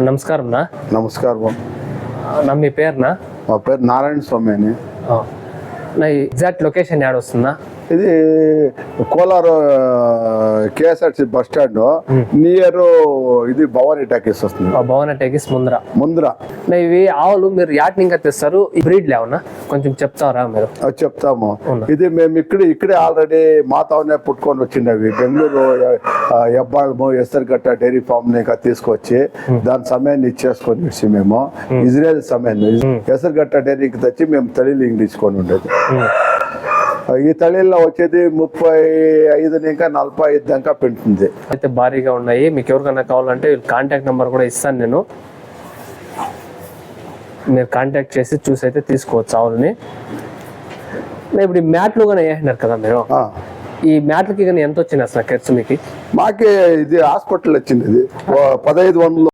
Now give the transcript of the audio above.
నమస్కారం నా. నమస్కారం. మీ పేరునా? మా పేరు నారాయణ స్వామి అని. నా ఎగ్జాక్ట్ లొకేషన్ యాడ్ వస్తుందా? ఇది కోలారు కేఎస్ఆర్సి బస్ స్టాండ్ నియర్ ఇది భవానీ టాకీస్ వస్తుంది. భవానీ టాకీస్ ముందర. ఇవి ఆవులు మీరు యాట్ ఇంకా తెస్తారు, ఈ బ్రీడ్ లేవనా కొంచెం చెప్తారా మీరు? చెప్తాము. ఇది మేము ఇక్కడే ఆల్రెడీ మాతోనే పుట్టుకొని వచ్చినవి. బెంగళూరు ఎబ్బాళ్ళము ఎస్తర్గట్ట డైరీ ఫామ్ ని తీసుకొచ్చి దాని సమయాన్ని ఇచ్చేసుకొని వచ్చి మేము ఇజ్రాయల్ సమయాన్ని ఎస్తర్గట్ట డైరీకి తెచ్చి మేము తల్లిలు ఇంగ్లీష్కొని ఉండేది. ఈ తల్లిలో వచ్చేది 35 ఇంకా 45 దాకా పెంటుంది. అయితే భారీగా ఉన్నాయి. మీకు ఎవరికైనా కావాలంటే కాంటాక్ట్ నెంబర్ కూడా ఇస్తాను నేను, మీరు కాంటాక్ట్ చేసి చూసి అయితే తీసుకోవచ్చు ఆవులని. ఇప్పుడు ఈ మ్యాట్లు కానీ వేసినారు కదా మీరు, ఈ మ్యాట్లకి కానీ ఎంత వచ్చింది అసలు ఖర్చు మీకు? మాకే ఇది హాస్పిటల్ వచ్చింది. ఇది 1500